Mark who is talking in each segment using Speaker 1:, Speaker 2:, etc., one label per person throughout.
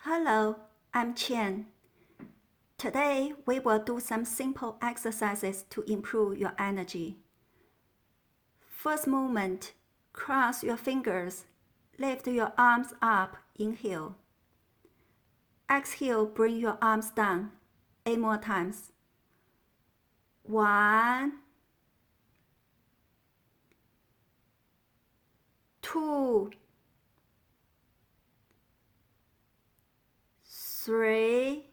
Speaker 1: Hello, I'm Chen. Today we will do some simple exercises to improve your energy. First movement, cross your fingers, lift your arms up, inhale. Exhale, bring your arms down, 8 more times. 1, 2, 3,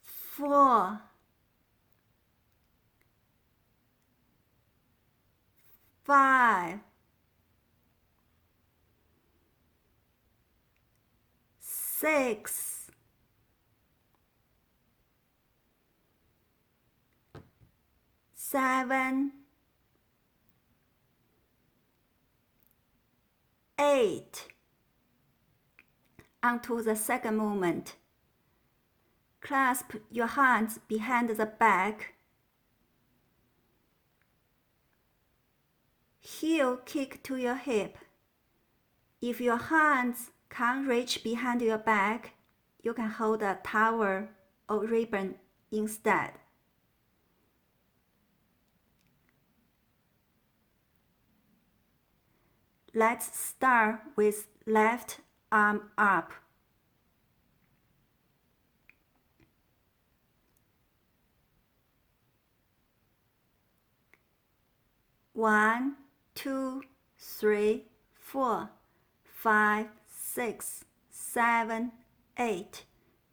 Speaker 1: 4, 5, 6, 7, 8. Onto the second movement. Clasp your hands behind the back. Heel kick to your hip. If your hands can't reach behind your back, you can hold a towel or ribbon instead. Let's start with left arm up. One, 2, 3, 4, 5, 6, 7, 8.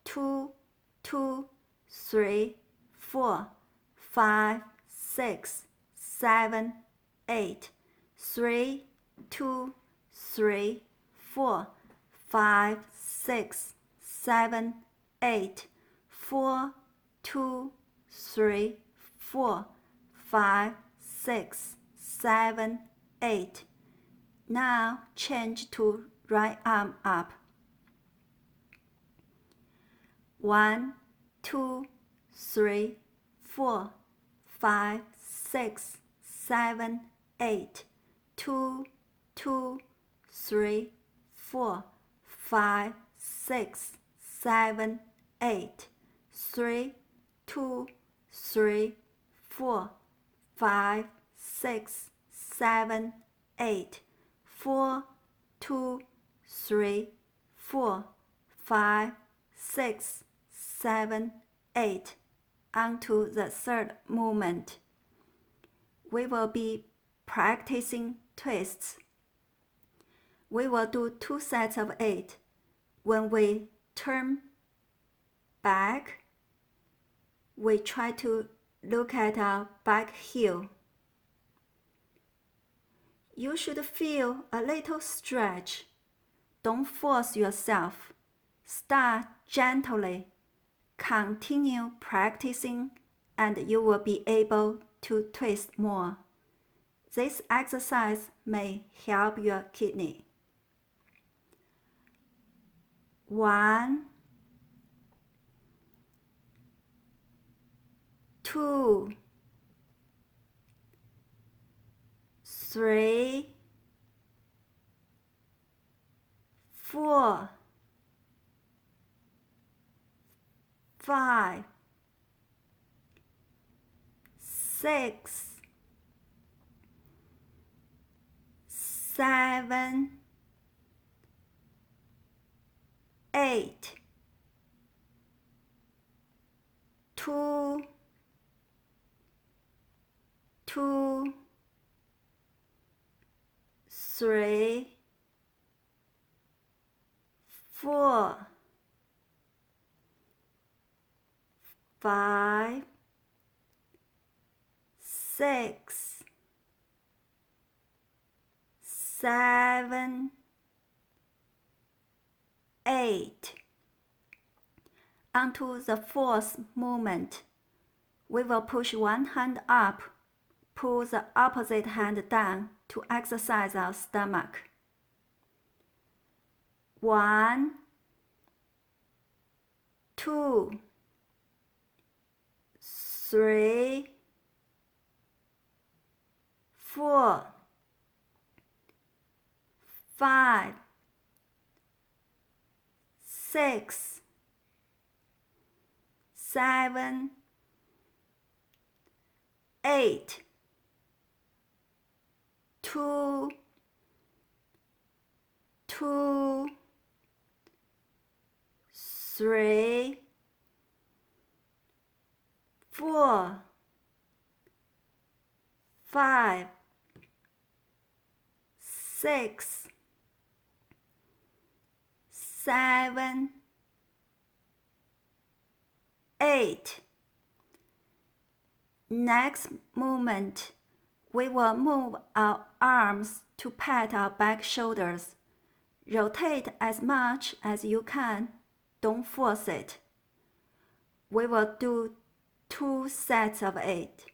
Speaker 1: 2, 2, 3, 4, 5, 6, 7, 8. 3, 2, 3, 4, 5, 6, 7, 8. 4, 2, 3, 4, 5, 6, 7, 8. Now change to right arm up. 1, 2, 3, 4, 5, 6, 7, 8. 2, 2, 3, 4, 5, 6, 7, 8. 3, 2, 3, 4, 5, 6, 7, 8. 4, 2, 3, 4, 5, 6, 7, 8. Onto the third movement. We will be practicing twists. We will do 2 sets of 8. When we turn back, we try to look at our back heel. You should feel a little stretch. Don't force yourself. Start gently. Continue practicing and you will be able to twist more. This exercise may help your kidney. 1, 2, 3, 4, 5, 6, 7, 8. 2, 2, 3, 4, 5, 6, 7, 8. Onto the fourth movement. We will push one hand up, pull the opposite hand down to exercise our stomach. 1, 2, 3, 4, 5, 6, 7, 8, 2, 2, 3, 4, 5, 6, 7, 8. Next movement, we will move our arms to pat our back shoulders. Rotate as much as you can. Don't force it. We will do 2 sets of 8.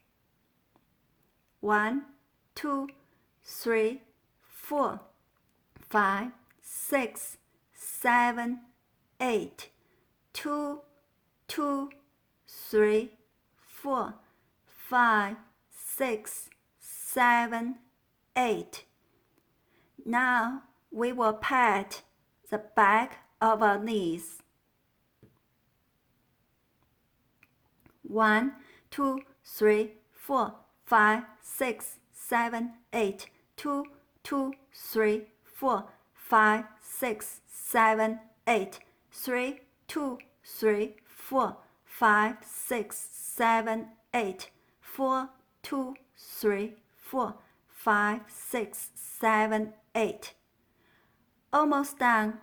Speaker 1: 1, 2, 3, 4, 5, 6, 7, 8. 2, 2, 3, 4, 5, 6, 7, 8. Now we will pat the back of our knees. 1, 2, 3, 4, 5, 6, 7, 8. 2, 2, 3, 4, 5, 6, 7, 8. 3, 2, 3, 4, 5, 6, 7, 8. 4, 2, 3, 4, 5, 6, 7, 8. Almost done.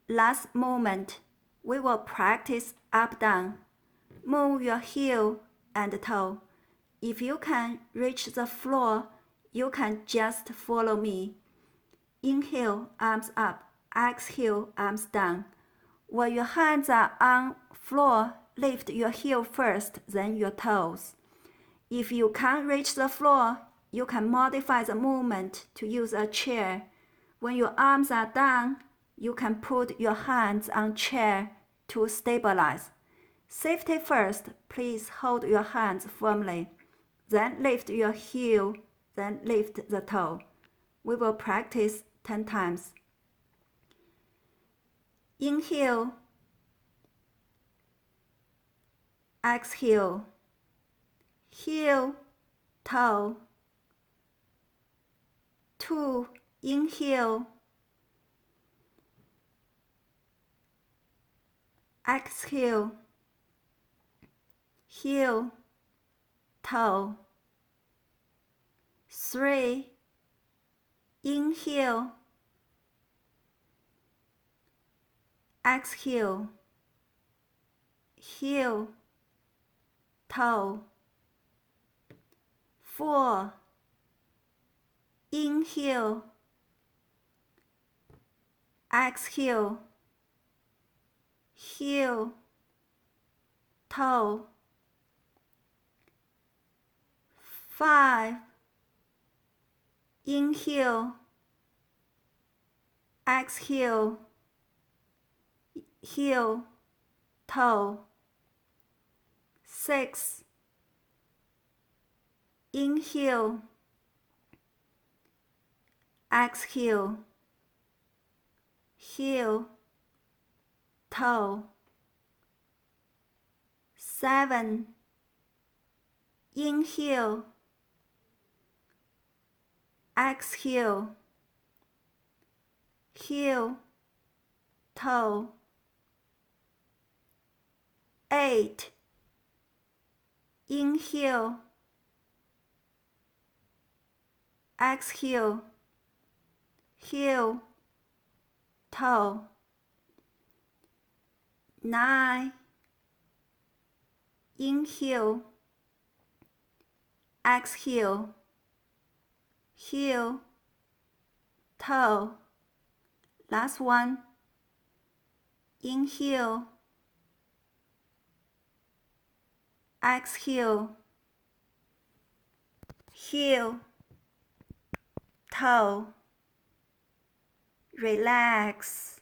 Speaker 1: Last movement. We will practice up-down. Move your heel and toe. If you can reach the floor, you can just follow me. Inhale, arms up. Exhale, arms down. While your hands are on floor, lift your heel first, then your toes. If you can't reach the floor, you can modify the movement to use a chair. When your arms are down, you can put your hands on chair to stabilize. Safety first, please hold your hands firmly. Then lift your heel, then lift the toe. We will practice 10 times. Inhale, exhale, heel, toe. 2, inhale, exhale, heel, toe. 3, inhale, exhale, heel, toe. 4, inhale, exhale, heel, toe. 5, inhale, exhale, heel, toe. 6, inhale, exhale, heel, toe. 7, inhale, exhale, heel, toe. 8, inhale, exhale, heel, toe. 9, inhale, exhale, heel, toe. Last one. Inhale, exhale, heel, toe. Relax.